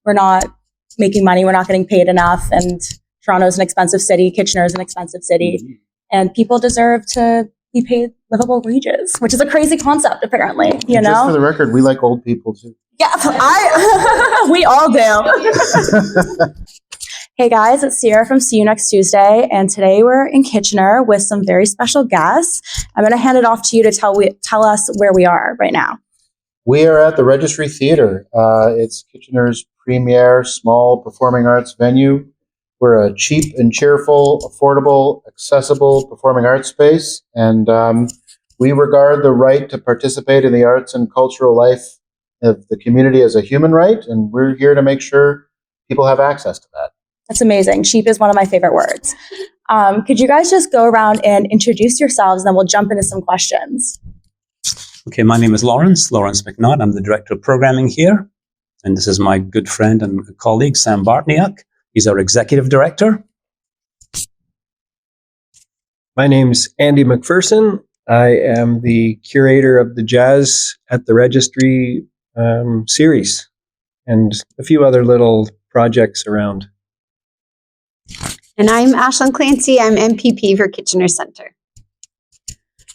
we're not making money, we're not getting paid enough, and Toronto's an expensive city, Kitchener's an expensive city, and people deserve to be paid livable wages, which is a crazy concept, apparently. Just for the record, we like old people too. Yeah, we all do. Hey guys, it's Sierra from See You Next Tuesday, and today we're in Kitchener with some very special guests. I'm going to hand it off to you to tell us where we are right now. We are at the Registry Theatre. It's Kitchener's premier small performing arts venue. We're a cheap and cheerful, affordable, accessible performing arts space, and we regard the right to participate in the arts and cultural life of the community as a human right, and we're here to make sure people have access to that. That's amazing. Cheap is one of my favorite words. Could you guys just go around and introduce yourselves, and then we'll jump into some questions. Okay, my name is Lawrence McNaught. I'm the Director of Programming here. And this is my good friend and colleague, Sam Bartniak. He's our Executive Director. My name's Andy McPherson. I am the Curator of the Jazz at the Registry series and a few other little projects around. And I'm Ashlyn Clancy. I'm MPP for Kitchener Centre.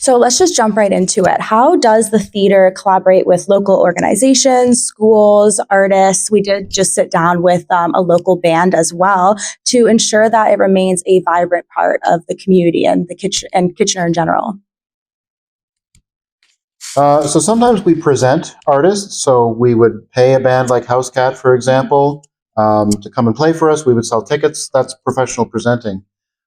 So let's just jump right into it. How does the theater collaborate with local organizations, schools, artists? We did just sit down with a local band as well to ensure that it remains a vibrant part of the community and Kitchener in general. So sometimes we present artists. So we would pay a band like House Cat, for example, to come and play for us. We would sell tickets. That's professional presenting.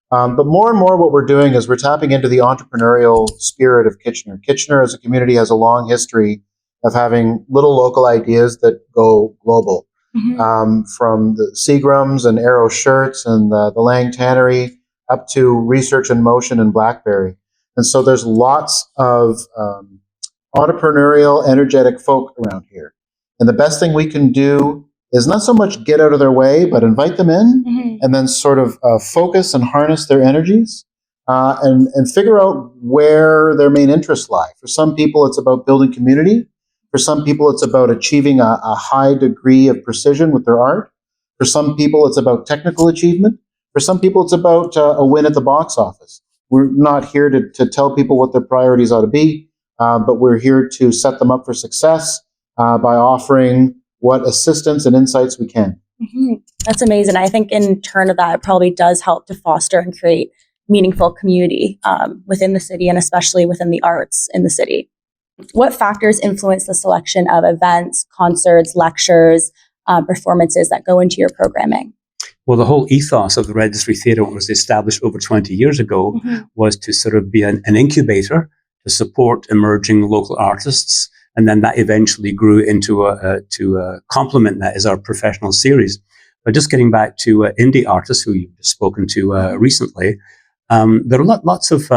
But more and more what we're doing is we're tapping into the entrepreneurial spirit of Kitchener. Kitchener as a community has a long history of having little local ideas that go global. Mm-hmm. From the Seagrams and Arrow Shirts and the Lang Tannery up to Research in Motion and Blackberry. And so there's lots of entrepreneurial, energetic folk around here. And the best thing we can do is not so much get out of their way, but invite them in, mm-hmm. and then sort of focus and harness their energies and figure out where their main interests lie. For some people, it's about building community. For some people, it's about achieving a high degree of precision with their art. For some people, it's about technical achievement. For some people, it's about a win at the box office. We're not here to tell people what their priorities ought to be, but we're here to set them up for success by offering what assistance and insights we can. Mm-hmm. That's amazing. I think in turn of that, it probably does help to foster and create meaningful community within the city and especially within the arts in the city. What factors influence the selection of events, concerts, lectures, performances that go into your programming? Well, the whole ethos of the Registry Theatre, when it was established over 20 years ago, mm-hmm. was to sort of be an incubator to support emerging local artists. And then that eventually grew into to complement that as our professional series. But just getting back to indie artists who you've spoken to recently, there are lots of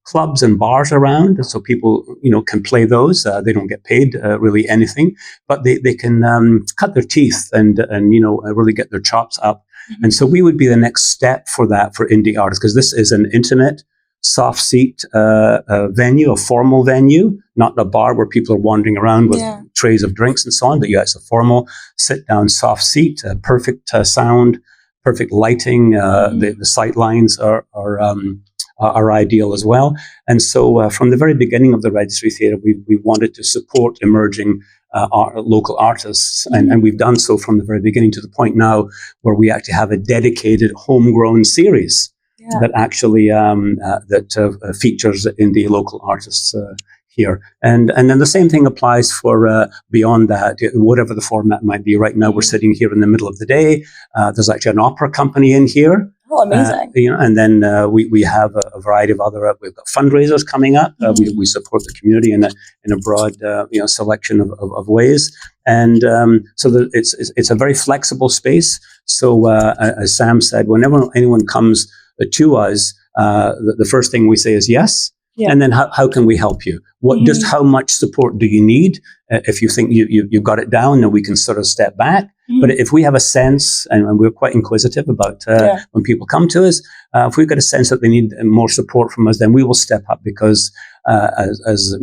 clubs and bars around, so people can play those. They don't get paid really anything, but they can cut their teeth and really get their chops up. Mm-hmm. And so we would be the next step for that for indie artists, because this is an intimate, soft seat venue, a formal venue, not a bar where people are wandering around with trays of drinks and so on, but it's a formal sit-down soft seat, perfect sound, perfect lighting. Mm-hmm. The sight lines are ideal as well. And so from the very beginning of the Registry Theatre, we wanted to support emerging local artists, mm-hmm. and we've done so from the very beginning to the point now where we actually have a dedicated homegrown series that actually features indie local artists here. And then the same thing applies for beyond that, whatever the format might be. Right now we're sitting here in the middle of the day. There's actually an opera company in here. Oh, amazing. And then we have a variety of other, we've got fundraisers coming up. Mm-hmm. We support the community in a broad selection of ways. And so it's a very flexible space. So as Sam said, whenever anyone comes to us, the first thing we say is yes. Yeah. And then how can we help you? Just how much support do you need? If you think you've got it down, then we can sort of step back. But if we have a sense, and we're quite inquisitive about when people come to us, if we've got a sense that they need more support from us, then we will step up because, as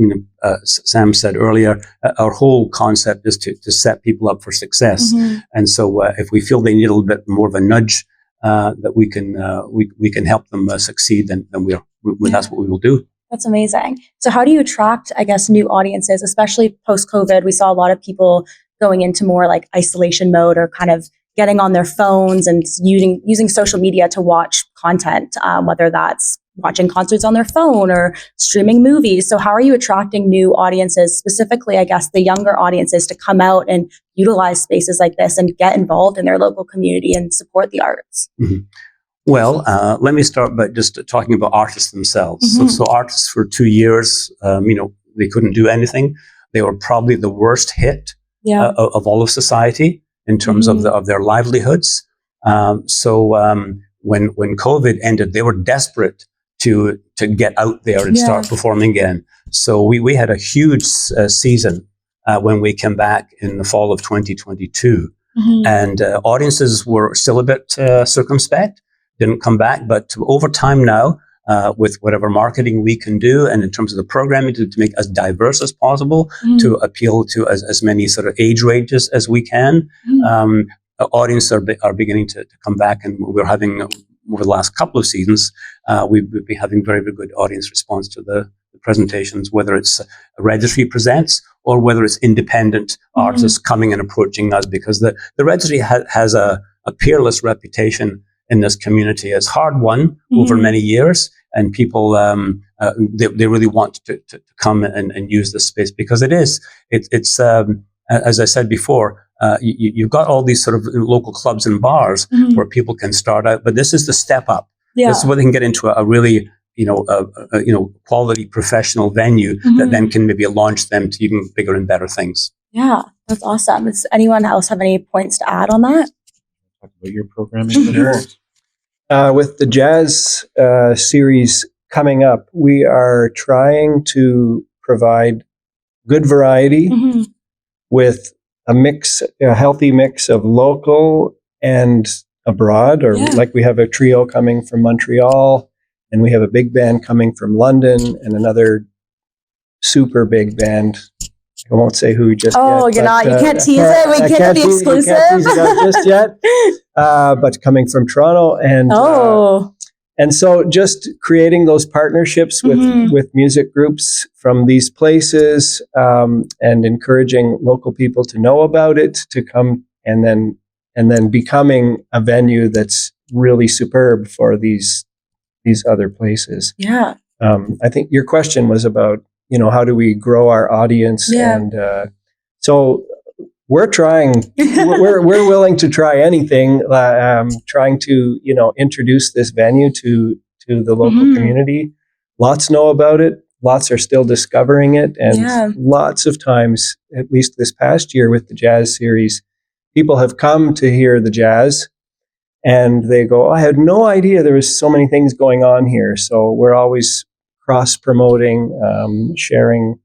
Sam said earlier, our whole concept is to set people up for success. And so if we feel they need a little bit more of a nudge, that we can help them succeed, then that's what we will do. That's amazing. So how do you attract, I guess, new audiences, especially post-COVID? We saw a lot of people going into more like isolation mode or kind of getting on their phones and using social media to watch content, whether that's watching concerts on their phone or streaming movies. So how are you attracting new audiences, specifically, I guess, the younger audiences, to come out and utilize spaces like this and get involved in their local community and support the arts? Well, let me start by just talking about artists themselves. So artists for 2 years, they couldn't do anything. They were probably the worst hit of all of society in terms of their livelihoods. So when COVID ended, they were desperate to get out there and start performing again. So we had a huge season when we came back in the fall of 2022, and audiences were still a bit circumspect. Didn't come back, but over time now, with whatever marketing we can do, and in terms of the programming to make as diverse as possible, to appeal to as many sort of age ranges as we can, audiences are beginning to come back, and we're having, over the last couple of seasons, we've been having very, very good audience response to the presentations, whether it's a Registry Presents or whether it's independent artists coming and approaching us, because the Registry has a peerless reputation in this community. It's hard won over many years, and people they really want to come and use this space, because it's as I said before, you've got all these sort of local clubs and bars where people can start out, but this is the step up. This is where they can get into a really quality professional venue that then can maybe launch them to even bigger and better things. Yeah, that's awesome. Does anyone else have any points to add on that? Talk about your programming. With the jazz series coming up, we are trying to provide good variety with a healthy mix of local and abroad, or like we have a trio coming from Montreal, and we have a big band coming from London, and another super big band. I won't say who just yet. Oh, you can't tease it. We can't be exclusive. Can't tease it out just yet. But coming from Toronto, and so just creating those partnerships with music groups from these places, and encouraging local people to know about it, to come, and then becoming a venue that's really superb for these other places. Yeah. I think your question was about, how do we grow our audience? And so we're trying, we're willing to try anything, trying to, introduce this venue to the local community. Lots know about it. Lots are still discovering it. And lots of times, at least this past year with the jazz series, people have come to hear the jazz and they go, I had no idea there was so many things going on here. So we're always cross-promoting, sharing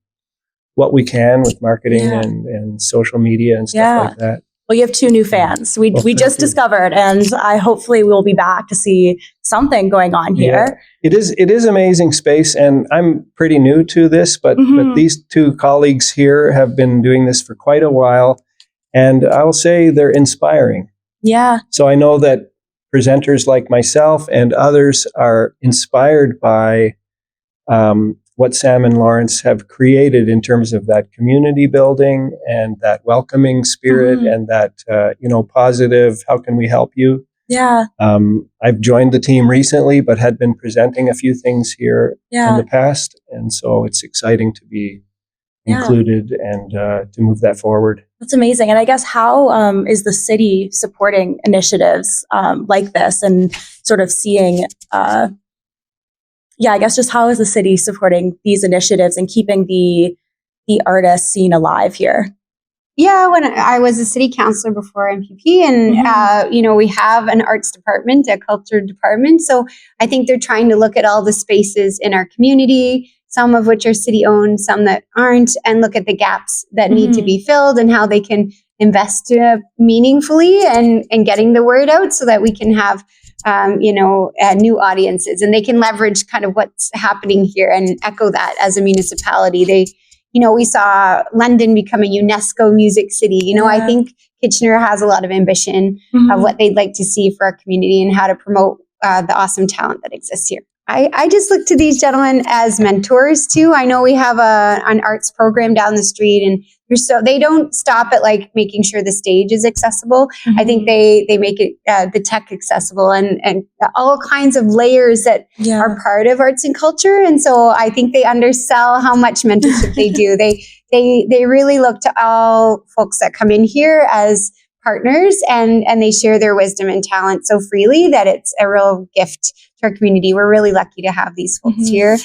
what we can with marketing and social media and stuff like that. Well, you have 2 new fans. We just discovered, and hopefully we'll be back to see something going on here. It is amazing space, and I'm pretty new to this, but these 2 colleagues here have been doing this for quite a while, and I'll say they're inspiring. Yeah. So I know that presenters like myself and others are inspired by what Sam and Lawrence have created in terms of that community building and that welcoming spirit and that, positive, how can we help you? Yeah. I've joined the team recently, but had been presenting a few things here in the past. And so it's exciting to be included and to move that forward. That's amazing. And I guess how is the city supporting initiatives like this, and sort of seeing I guess just how is the city supporting these initiatives and keeping the artist scene alive here? Yeah, when I was a city councillor before MPP, and we have an arts department, a culture department. So I think they're trying to look at all the spaces in our community, some of which are city owned, some that aren't, and look at the gaps that need to be filled and how they can invest meaningfully and getting the word out so that we can have new audiences, and they can leverage kind of what's happening here and echo that as a municipality. We saw London become a UNESCO music city. I think Kitchener has a lot of ambition of what they'd like to see for our community and how to promote the awesome talent that exists here. I just look to these gentlemen as mentors too. I know we have an arts program down the street, and they don't stop at like making sure the stage is accessible. I think they make it the tech accessible and all kinds of layers that are part of arts and culture. And so I think they undersell how much mentorship they do. They really look to all folks that come in here as partners, and they share their wisdom and talent so freely that it's a real gift to our community. We're really lucky to have these folks here,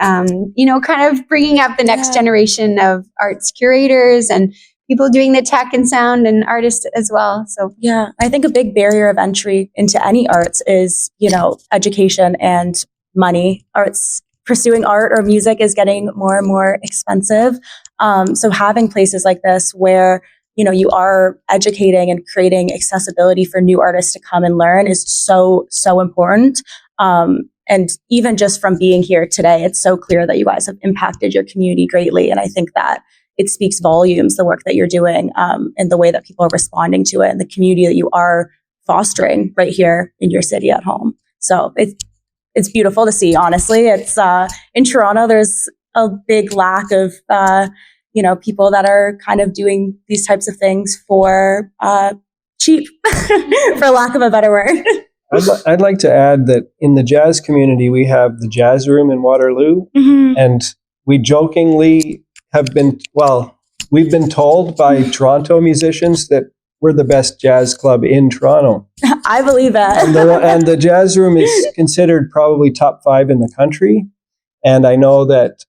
kind of bringing up the next generation of arts curators and people doing the tech and sound and artists as well. So I think a big barrier of entry into any arts is, education and money. Pursuing art or music is getting more and more expensive. So having places like this where you are educating and creating accessibility for new artists to come and learn is so, so important. And even just from being here today, it's so clear that you guys have impacted your community greatly. And I think that it speaks volumes, the work that you're doing, and the way that people are responding to it and the community that you are fostering right here in your city at home. So it's beautiful to see, honestly. It's in Toronto, there's a big lack of people that are kind of doing these types of things for cheap, for lack of a better word. I'd like to add that in the jazz community, we have the Jazz Room in Waterloo, and we jokingly we've been told by Toronto musicians that we're the best jazz club in Toronto. I believe that. And the Jazz Room is considered probably top 5 in the country. And I know that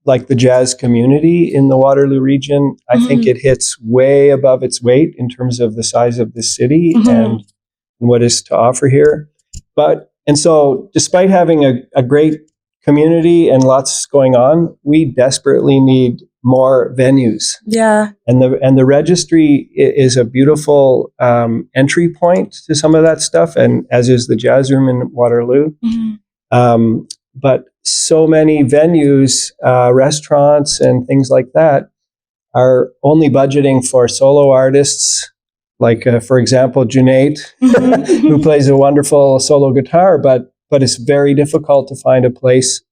like the jazz community in the Waterloo region, I think it hits way above its weight in terms of the size of the city and what is to offer here. And so despite having a great community and lots going on, we desperately need more venues. Yeah. And the registry is a beautiful entry point to some of that stuff, and as is the Jazz Room in Waterloo. But so many venues, restaurants and things like that are only budgeting for solo artists, like, for example, Junaid, who plays a wonderful solo guitar, but it's very difficult to find a place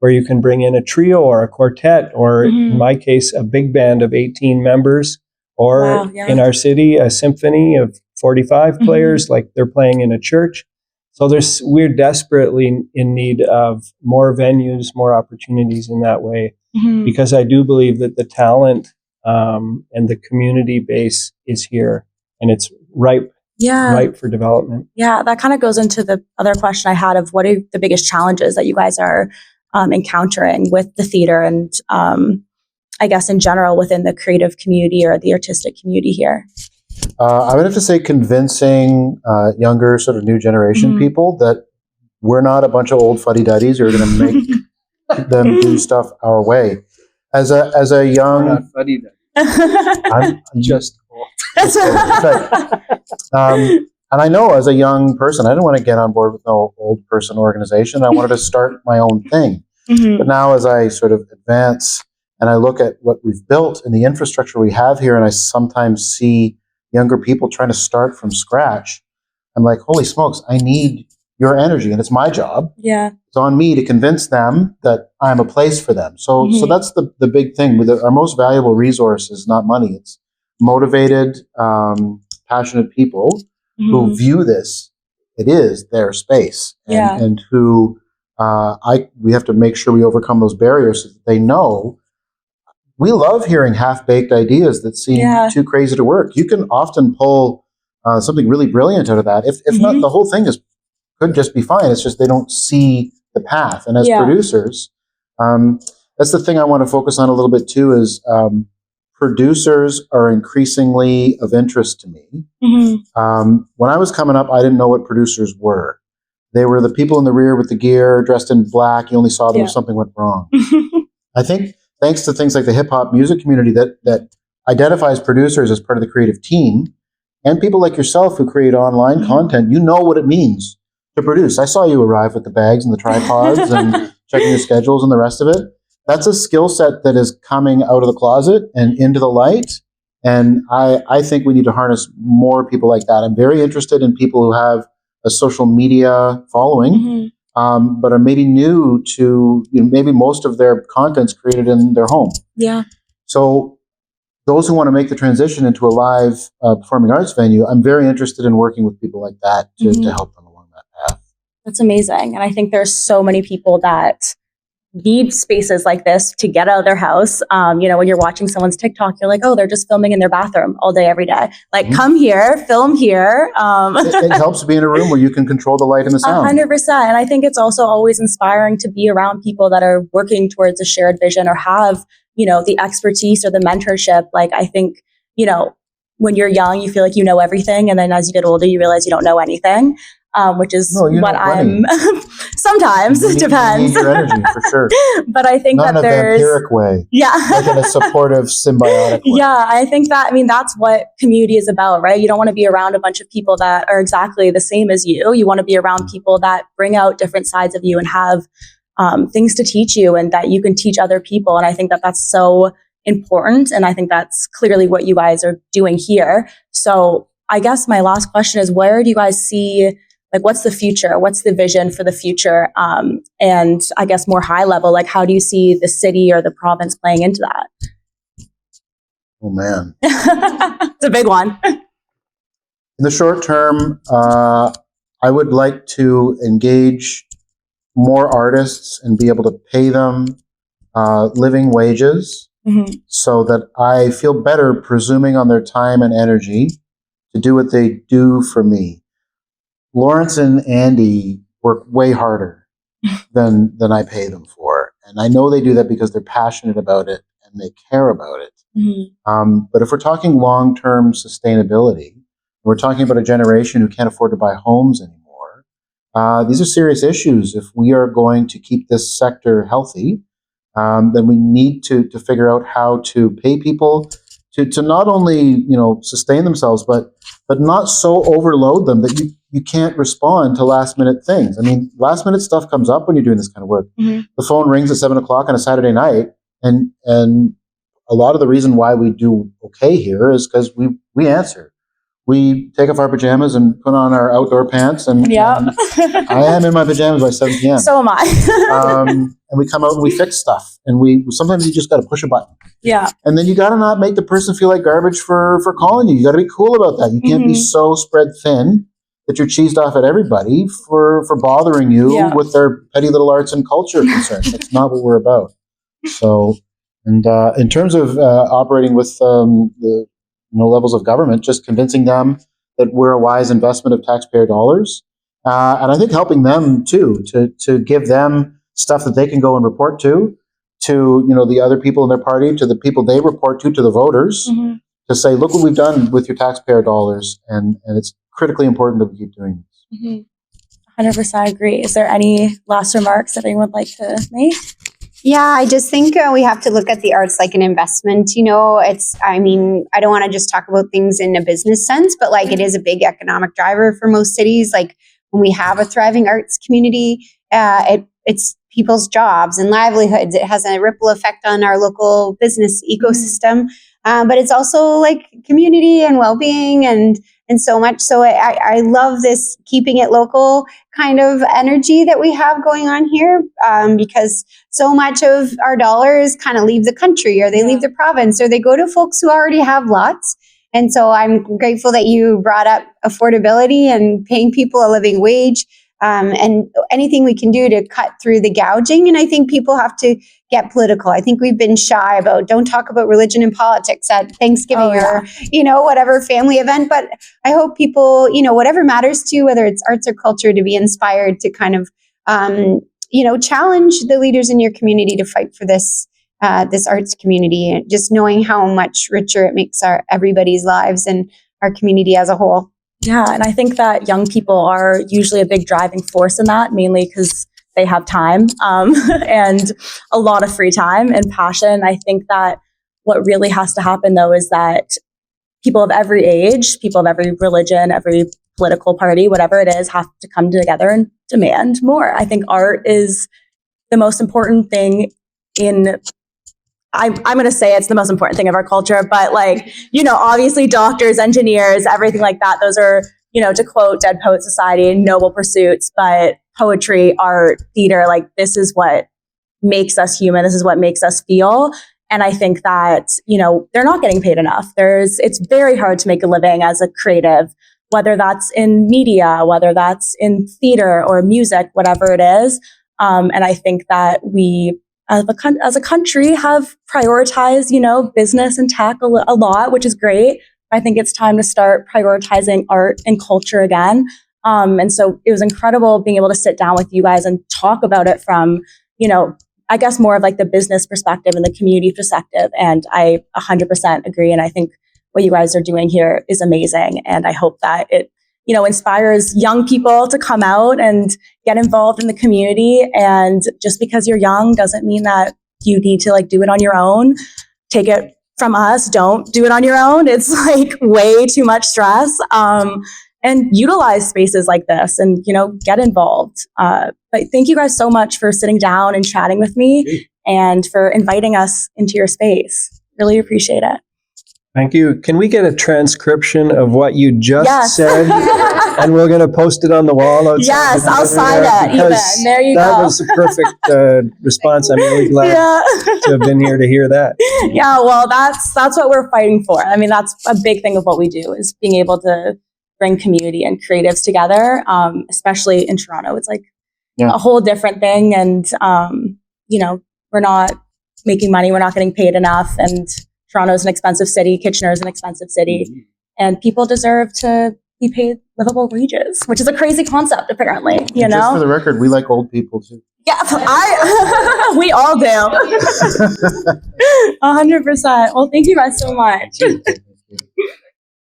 where you can bring in a trio or a quartet, or in my case, a big band of 18 members, or in our city, a symphony of 45 players, like they're playing in a church. So we're desperately in need of more venues, more opportunities in that way, because I do believe that the talent and the community base is here, and it's ripe for development. Yeah, that kind of goes into the other question I had of what are the biggest challenges that you guys are encountering with the theater and I guess in general within the creative community or the artistic community here? I would have to say convincing younger, sort of new generation people that we're not a bunch of old fuddy-duddies who are going to make them do stuff our way. As a young, We're not fuddy-duddy. I'm Just cool. And I know as a young person, I didn't want to get on board with no old person organization. I wanted to start my own thing. But now as I sort of advance and I look at what we've built and the infrastructure we have here, and I sometimes see younger people trying to start from scratch, I'm like, holy smokes, I need your energy, and it's my job. Yeah. It's on me to convince them that I'm a place for them. So that's the big thing. Our most valuable resource is not money. It's motivated, passionate people who view this, it is their space, and who we have to make sure we overcome those barriers so that they know. We love hearing half-baked ideas that seem too crazy to work. You can often pull something really brilliant out of that. If not, the whole thing could just be fine. It's just they don't see the path. And as producers, that's the thing I want to focus on a little bit too, is producers are increasingly of interest to me. When I was coming up, I didn't know what producers were. They were the people in the rear with the gear, dressed in black. You only saw them if something went wrong. I think thanks to things like the hip hop music community that identifies producers as part of the creative team, and people like yourself who create online content, you know what it means to produce. I saw you arrive with the bags and the tripods and checking your schedules and the rest of it. That's a skill set that is coming out of the closet and into the light. And I think we need to harness more people like that. I'm very interested in people who have a social media following, but are maybe new to, maybe most of their content's created in their home. Yeah. So those who want to make the transition into a live performing arts venue, I'm very interested in working with people like that to help them along that path. That's amazing. And I think there's so many people that need spaces like this to get out of their house. When you're watching someone's TikTok, you're like, oh, they're just filming in their bathroom all day, every day. Like, come here, film here. It helps to be in a room where you can control the light and the sound. 100%. And I think it's also always inspiring to be around people that are working towards a shared vision or have, the expertise or the mentorship. Like, I think, when you're young, you feel like you know everything. And then as you get older, you realize you don't know anything. Which is what I'm sometimes. It depends. You need your energy for sure. But I think not that there's in a vampiric way. Yeah. Like in a supportive, symbiotic way. Yeah, I think that, that's what community is about, right? You don't want to be around a bunch of people that are exactly the same as you. You want to be around people that bring out different sides of you and have things to teach you, and that you can teach other people. And I think that that's so important. And I think that's clearly what you guys are doing here. So I guess my last question is, where do you guys see, like, what's the future? What's the vision for the future? And I guess more high level, like, how do you see the city or the province playing into that? Oh, man. It's a big one. In the short term, I would like to engage more artists and be able to pay them living wages so that I feel better presuming on their time and energy to do what they do for me. Lawrence and Andy work way harder than I pay them for. And I know they do that because they're passionate about it and they care about it. But if we're talking long-term sustainability, we're talking about a generation who can't afford to buy homes anymore. These are serious issues. If we are going to keep this sector healthy, then we need to figure out how to pay people to not only sustain themselves, but not so overload them that you can't respond to last minute things. I mean, last minute stuff comes up when you're doing this kind of work. The phone rings at 7:00 on a Saturday night, and a lot of the reason why we do okay here is because we answer. We take off our pajamas and put on our outdoor pants, and I am in my pajamas by 7 p.m. So am I. And we come out and we fix stuff, and sometimes you just got to push a button. Yeah. And then you got to not make the person feel like garbage for calling you. You got to be cool about that. You can't be so spread thin that you're cheesed off at everybody for bothering you with their petty little arts and culture concerns. That's not what we're about. So, and in terms of operating with the levels of government, just convincing them that we're a wise investment of taxpayer dollars, and I think helping them too to give them stuff that they can go and report to the other people in their party, to the people they report to the voters, to say, look what we've done with your taxpayer dollars, and it's critically important that we keep doing this. 100% agree. Is there any last remarks that anyone would like to make? Yeah, I just think we have to look at the arts like an investment. I don't want to just talk about things in a business sense, but like it is a big economic driver for most cities. Like when we have a thriving arts community, it's people's jobs and livelihoods. It has a ripple effect on our local business ecosystem. But it's also like community and well-being and so much. So I love this keeping it local kind of energy that we have going on here, because so much of our dollars kind of leave the country, or they leave the province, or they go to folks who already have lots. And so I'm grateful that you brought up affordability and paying people a living wage, and anything we can do to cut through the gouging. And I think people have to get political. I think we've been shy about, don't talk about religion and politics at Thanksgiving or, whatever family event. But I hope people, whatever matters to you, whether it's arts or culture, to be inspired to kind of, challenge the leaders in your community to fight for this arts community, and just knowing how much richer it makes everybody's lives and our community as a whole. Yeah, and I think that young people are usually a big driving force in that, mainly because they have time and a lot of free time and passion. I think that what really has to happen, though, is that people of every age, people of every religion, every political party, whatever it is, have to come together and demand more. I think art is the most important thing in, I'm going to say it's the most important thing of our culture, but like, obviously doctors, engineers, everything like that, those are, to quote Dead Poet Society, noble pursuits, but poetry, art, theater, like this is what makes us human. This is what makes us feel. And I think that, they're not getting paid enough. It's very hard to make a living as a creative, whether that's in media, whether that's in theater or music, whatever it is. And I think that we, as a country, have prioritized, business and tech a lot, which is great. I think it's time to start prioritizing art and culture again. And so it was incredible being able to sit down with you guys and talk about it from, I guess more of like the business perspective and the community perspective. And I 100% agree. And I think what you guys are doing here is amazing. And I hope that it, inspires young people to come out and get involved in the community. And just because you're young doesn't mean that you need to like do it on your own. Take it from us. Don't do it on your own. It's like way too much stress. And utilize spaces like this and, get involved. But thank you guys so much for sitting down and chatting with me and for inviting us into your space. Really appreciate it. Thank you. Can we get a transcription of what you just said? And we're going to post it on the wall outside. Yes, I'll sign it even. There you that go. That was a perfect response. I'm really glad to have been here to hear that. Yeah, well, that's what we're fighting for. I mean, that's a big thing of what we do is being able to bring community and creatives together, especially in Toronto. It's like a whole different thing. And, we're not making money. We're not getting paid enough. And Toronto's an expensive city. Kitchener's an expensive city. Mm-hmm. And people deserve to be paid livable wages, which is a crazy concept, apparently, Just for the record, we like old people too. Yeah, we all do. 100%. Well, thank you guys so much.